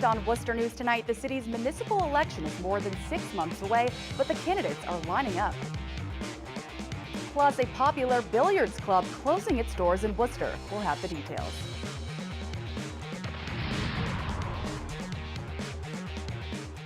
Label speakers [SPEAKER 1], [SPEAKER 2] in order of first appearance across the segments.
[SPEAKER 1] Next on Worcester News Tonight, the city's municipal election is more than 6 months away, but the candidates are lining up. Plus, a popular billiards club closing its doors in Worcester. We'll have the details.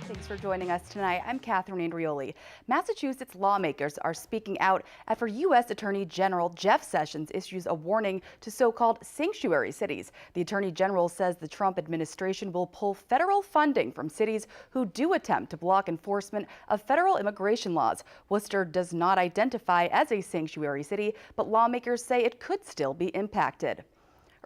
[SPEAKER 1] Thanks for joining us tonight. I'm Catherine Andrioli. Massachusetts lawmakers are speaking out after U.S. Attorney General Jeff Sessions issues a warning to so-called sanctuary cities. The Attorney General says the Trump administration will pull federal funding from cities who do attempt to block enforcement of federal immigration laws. Worcester does not identify as a sanctuary city, but lawmakers say it could still be impacted.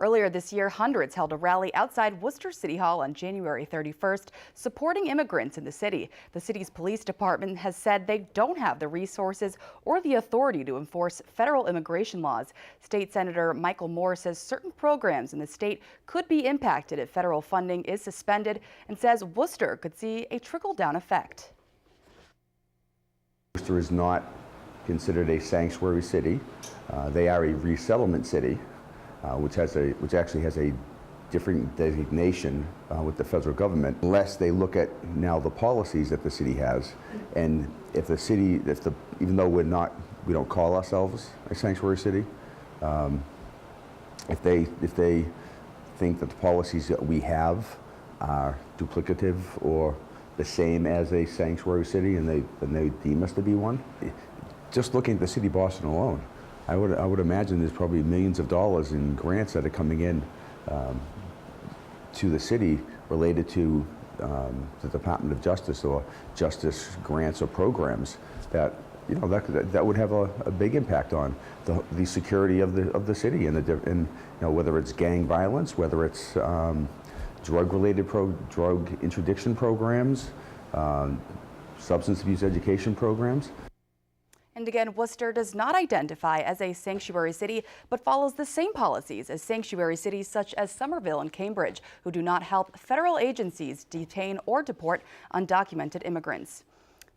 [SPEAKER 1] Earlier this year, hundreds held a rally outside Worcester City Hall on January 31st, supporting immigrants in the city. The city's police department has said they don't have the resources or the authority to enforce federal immigration laws. State Senator Michael Moore says certain programs in the state could be impacted if federal funding is suspended, and says Worcester could see a trickle-down effect.
[SPEAKER 2] Worcester is not considered a sanctuary city. They are a resettlement city. Which actually has a different designation with the federal government, unless they look at now the policies that the city has, and if the city, even though we don't call ourselves a sanctuary city, if they think that the policies that we have are duplicative or the same as a sanctuary city, and they deem us to be one, just looking at the city of Boston alone, I would imagine there's probably millions of dollars in grants that are coming in to the city related to the Department of Justice or justice grants or programs that that would have a big impact on the security of the city and whether it's gang violence, whether it's drug interdiction programs, substance abuse education programs.
[SPEAKER 1] And again, Worcester does not identify as a sanctuary city, but follows the same policies as sanctuary cities such as Somerville and Cambridge, who do not help federal agencies detain or deport undocumented immigrants.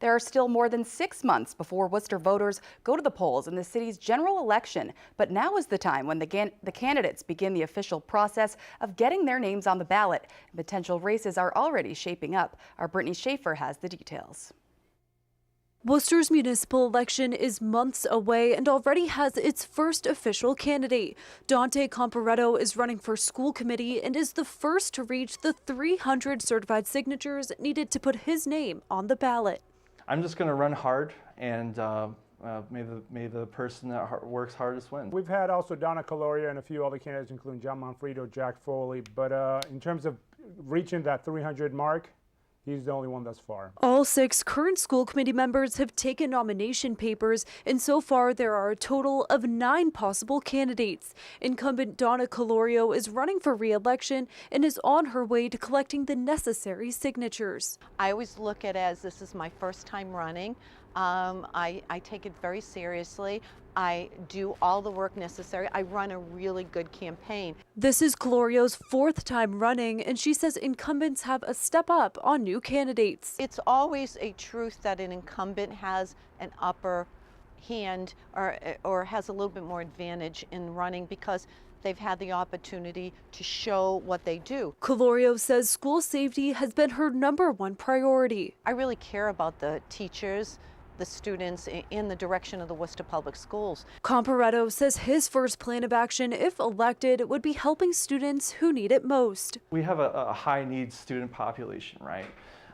[SPEAKER 1] There are still more than 6 months before Worcester voters go to the polls in the city's general election, but now is the time when the candidates begin the official process of getting their names on the ballot. Potential races are already shaping up. Our Brittany Schaefer has the details.
[SPEAKER 3] Worcester's municipal election is months away and already has its first official candidate. Dante Comparetto is running for school committee and is the first to reach the 300 certified signatures needed to put his name on the ballot.
[SPEAKER 4] I'm just going to run hard, and may the person that works hardest win.
[SPEAKER 5] We've had also Donna Caloria and a few other candidates, including John Manfredo, Jack Foley, but in terms of reaching that 300 mark, he's the only one thus far.
[SPEAKER 3] All 6 current school committee members have taken nomination papers, and so far there are a total of 9 possible candidates. Incumbent Donna Calorio is running for re-election and is on her way to collecting the necessary signatures.
[SPEAKER 6] I always look at it as this is my first time running. I take it very seriously. I do all the work necessary. I run a really good campaign.
[SPEAKER 3] This is Calorio's 4th time running, and she says incumbents have a step up on new candidates.
[SPEAKER 6] It's always a truth that an incumbent has an upper hand or has a little bit more advantage in running because they've had the opportunity to show what they do.
[SPEAKER 3] Calorio says school safety has been her #1 priority.
[SPEAKER 6] I really care about the teachers, the students, in the direction of the Worcester Public Schools.
[SPEAKER 3] Comparetto says his first plan of action, if elected, would be helping students who need it most.
[SPEAKER 4] We have a high needs student population, right?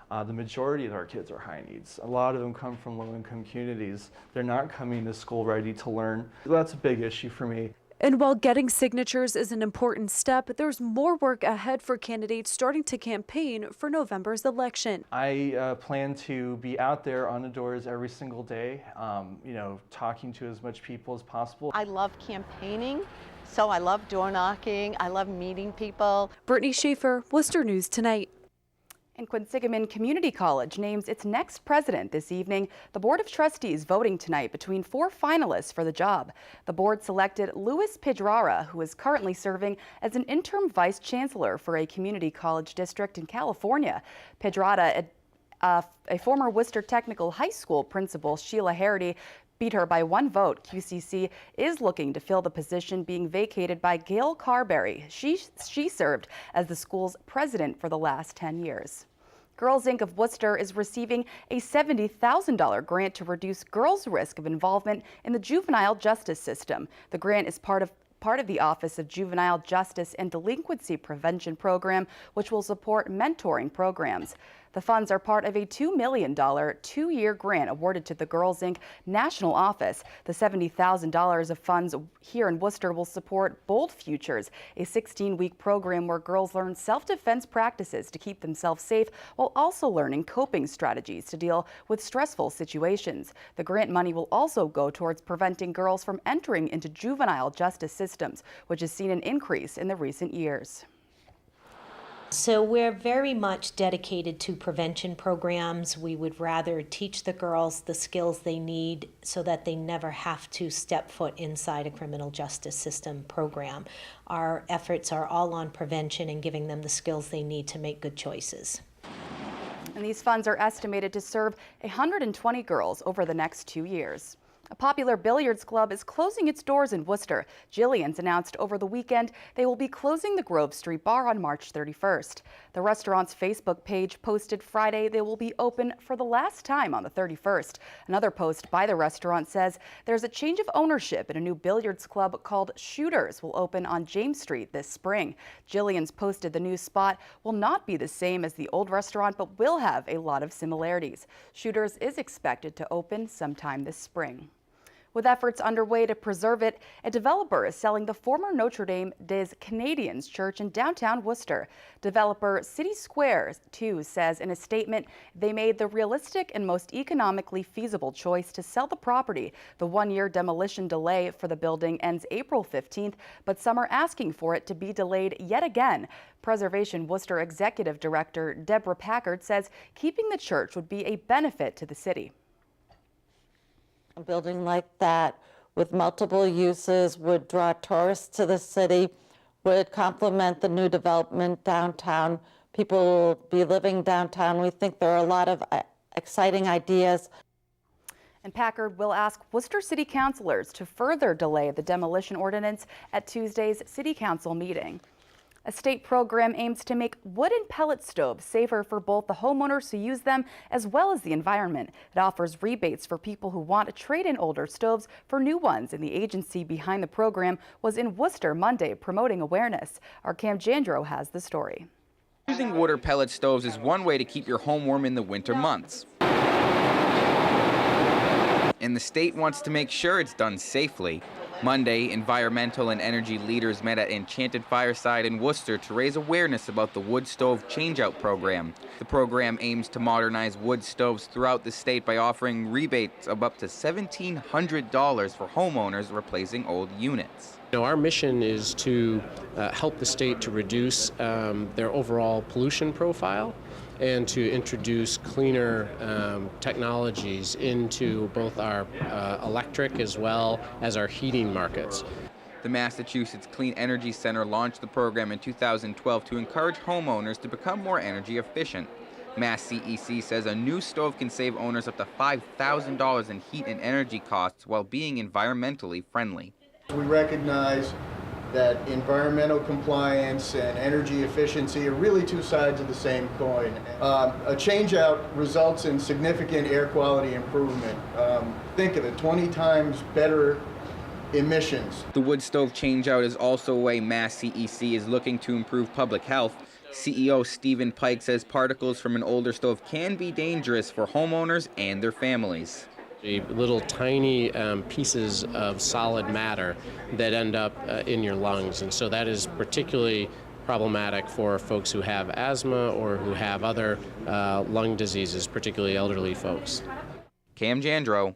[SPEAKER 4] The majority of our kids are high needs. A lot of them come from low income communities. They're not coming to school ready to learn. That's a big issue for me.
[SPEAKER 3] And while getting signatures is an important step, there's more work ahead for candidates starting to campaign for November's election.
[SPEAKER 4] I plan to be out there on the doors every single day, talking to as much people as possible.
[SPEAKER 6] I love campaigning, so I love door knocking. I love meeting people.
[SPEAKER 3] Brittany Schaefer, Worcester News Tonight.
[SPEAKER 1] And Quinsigamond Community College names its next president this evening. The Board of Trustees voting tonight between 4 finalists for the job. The board selected Louis Pedrara, who is currently serving as an interim vice chancellor for a community college district in California. Pedrara, a former Worcester Technical High School principal, Sheila Harity, beat her by 1 vote. QCC is looking to fill the position being vacated by Gail Carberry. She served as the school's president for the last 10 years. Girls Inc. of Worcester is receiving a $70,000 grant to reduce girls' risk of involvement in the juvenile justice system. The grant is part of the Office of Juvenile Justice and Delinquency Prevention Program, which will support mentoring programs. The funds are part of a $2 million 2-year grant awarded to the Girls Inc. National Office. The $70,000 of funds here in Worcester will support Bold Futures, a 16-week program where girls learn self-defense practices to keep themselves safe while also learning coping strategies to deal with stressful situations. The grant money will also go towards preventing girls from entering into juvenile justice systems, which has seen an increase in the recent years.
[SPEAKER 7] So we're very much dedicated to prevention programs. We would rather teach the girls the skills they need so that they never have to step foot inside a criminal justice system program. Our efforts are all on prevention and giving them the skills they need to make good choices.
[SPEAKER 1] And these funds are estimated to serve 120 girls over the next 2 years. A popular billiards club is closing its doors in Worcester. Jillians announced over the weekend they will be closing the Grove Street Bar on March 31st. The restaurant's Facebook page posted Friday they will be open for the last time on the 31st. Another post by the restaurant says there's a change of ownership and a new billiards club called Shooters will open on James Street this spring. Jillians posted the new spot will not be the same as the old restaurant, but will have a lot of similarities. Shooters is expected to open sometime this spring. With efforts underway to preserve it, a developer is selling the former Notre Dame des Canadiens church in downtown Worcester. Developer City Square 2 says in a statement they made the realistic and most economically feasible choice to sell the property. The 1-year demolition delay for the building ends April 15th, but some are asking for it to be delayed yet again. Preservation Worcester Executive Director Deborah Packard says keeping the church would be a benefit to the city.
[SPEAKER 8] A building like that with multiple uses would draw tourists to the city, would complement the new development downtown. People will be living downtown. We think there are a lot of exciting ideas.
[SPEAKER 1] And Packard will ask Worcester City Councilors to further delay the demolition ordinance at Tuesday's City Council meeting. A state program aims to make wooden pellet stoves safer for both the homeowners who use them as well as the environment. It offers rebates for people who want to trade in older stoves for new ones, and the agency behind the program was in Worcester Monday promoting awareness. Our Cam Jandro has the story.
[SPEAKER 9] Using water pellet stoves is one way to keep your home warm in the winter months. And the state wants to make sure it's done safely. Monday, environmental and energy leaders met at Enchanted Fireside in Worcester to raise awareness about the wood stove changeout program. The program aims to modernize wood stoves throughout the state by offering rebates of up to $1,700 for homeowners replacing old units.
[SPEAKER 10] Our mission is to help the state to reduce their overall pollution profile and to introduce cleaner technologies into both our electric as well as our heating markets.
[SPEAKER 9] The Massachusetts Clean Energy Center launched the program in 2012 to encourage homeowners to become more energy efficient. Mass CEC says a new stove can save owners up to $5,000 in heat and energy costs while being environmentally friendly.
[SPEAKER 11] We recognize that environmental compliance and energy efficiency are really two sides of the same coin. A change-out results in significant air quality improvement. Think of it, 20 times better emissions.
[SPEAKER 9] The wood stove change-out is also a way Mass CEC is looking to improve public health. CEO Stephen Pike says particles from an older stove can be dangerous for homeowners and their families.
[SPEAKER 10] Little tiny pieces of solid matter that end up in your lungs, and so that is particularly problematic for folks who have asthma or who have other lung diseases, particularly elderly folks.
[SPEAKER 9] Cam Jandro,